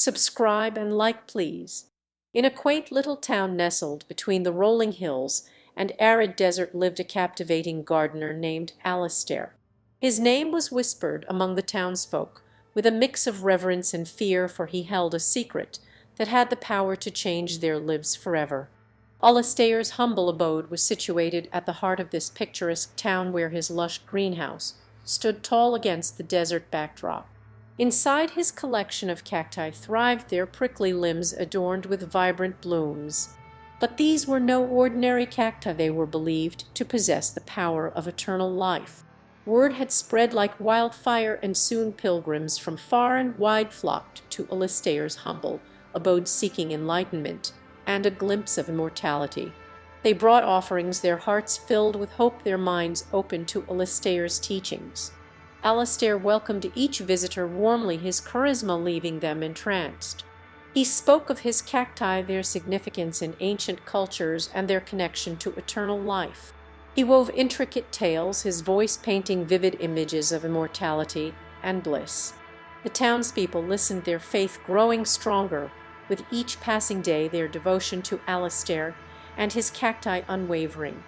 Subscribe and like, please. In a quaint little town nestled between the rolling hills and arid desert lived a captivating gardener named Alistair. His name was whispered among the townsfolk with a mix of reverence and fear, for he held a secret that had the power to change their lives forever. Alistair's humble abode was situated at the heart of this picturesque town, where his lush greenhouse stood tall against the desert backdrop. Inside his collection of cacti thrived their prickly limbs adorned with vibrant blooms. But these were no ordinary cacti. They were believed to possess the power of eternal life. Word had spread like wildfire, and soon pilgrims from far and wide flocked to Alistair's humble abode seeking enlightenment and a glimpse of immortality. They brought offerings, their hearts filled with hope, their minds open to Alistair's teachings. Alistair welcomed each visitor warmly, his charisma leaving them entranced. He spoke of his cacti, their significance in ancient cultures, and their connection to eternal life. He wove intricate tales, his voice painting vivid images of immortality and bliss. The townspeople listened, their faith growing stronger with each passing day, their devotion to Alistair and his cacti unwavering.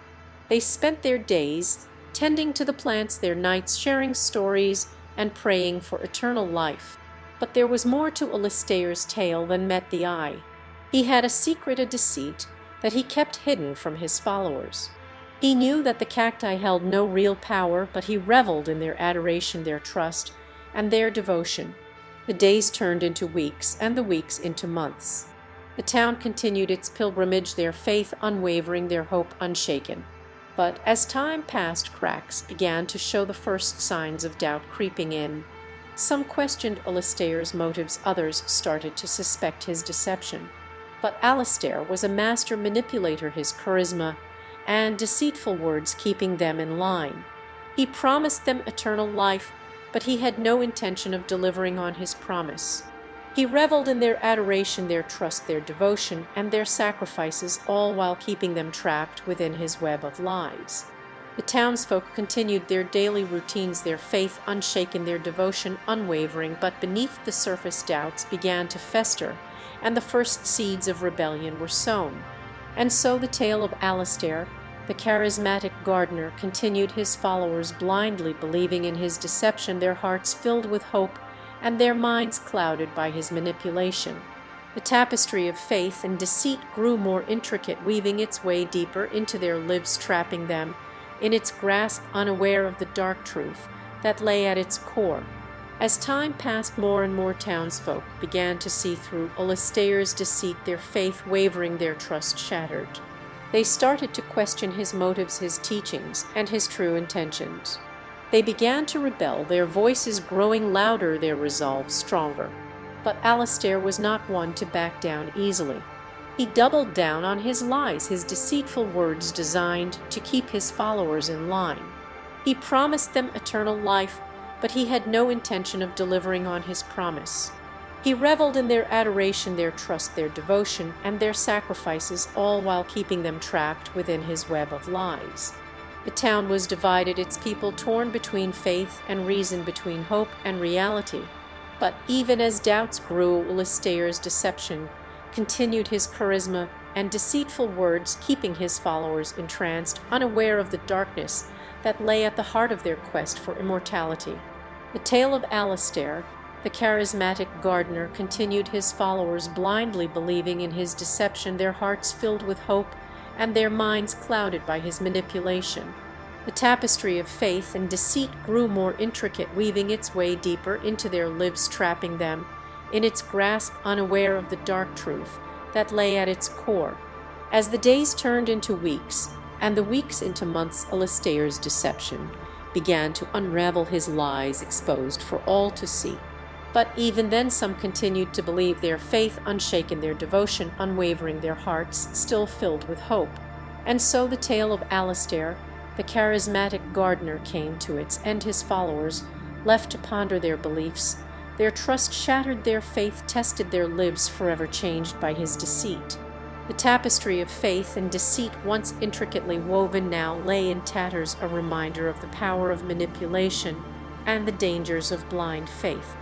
They spent their days tending to the plants, their nights sharing stories and praying for eternal life. But there was more to Alistair's tale than met the eye. He had a secret, a deceit, that he kept hidden from his followers. He knew that the cacti held no real power, but he reveled in their adoration, their trust, and their devotion. The days turned into weeks, and the weeks into months. The town continued its pilgrimage, their faith unwavering, their hope unshaken. But as time passed, cracks began to show, the first signs of doubt creeping in. Some questioned Alistair's motives, others started to suspect his deception. But Alistair was a master manipulator, his charisma and deceitful words keeping them in line. He promised them eternal life, but he had no intention of delivering on his promise. He reveled in their adoration, their trust, their devotion, and their sacrifices, all while keeping them trapped within his web of lies. The townsfolk continued their daily routines, their faith unshaken, their devotion unwavering, but beneath the surface doubts began to fester, and the first seeds of rebellion were sown. And so the tale of Alistair, the charismatic gardener, continued, his followers blindly believing in his deception, their hearts filled with hope and their minds clouded by his manipulation. The tapestry of faith and deceit grew more intricate, weaving its way deeper into their lives, trapping them in its grasp, unaware of the dark truth that lay at its core. As time passed, more and more townsfolk began to see through Alistair's deceit, their faith wavering, their trust shattered. They started to question his motives, his teachings, and his true intentions. They began to rebel, their voices growing louder, their resolve stronger. But Alistair was not one to back down easily. He doubled down on his lies, his deceitful words designed to keep his followers in line. He promised them eternal life, but he had no intention of delivering on his promise. He reveled in their adoration, their trust, their devotion, and their sacrifices, all while keeping them trapped within his web of lies. The town was divided, its people torn between faith and reason, between hope and reality. But even as doubts grew, Alistair's deception continued, his charisma and deceitful words keeping his followers entranced, unaware of the darkness that lay at the heart of their quest for immortality. The tale of Alistair, the charismatic gardener, continued, his followers blindly believing in his deception, their hearts filled with hope and their minds clouded by his manipulation. The tapestry of faith and deceit grew more intricate, weaving its way deeper into their lives, trapping them in its grasp, unaware of the dark truth that lay at its core. As the days turned into weeks and the weeks into months, Alistair's deception began to unravel, his lies exposed for all to see. But even then some continued to believe, their faith unshaken, their devotion unwavering, their hearts still filled with hope. And so the tale of Alistair, the charismatic gardener, came to its end, his followers left to ponder their beliefs, their trust shattered, their faith tested, their lives forever changed by his deceit. The tapestry of faith and deceit, once intricately woven, now lay in tatters, a reminder of the power of manipulation and the dangers of blind faith.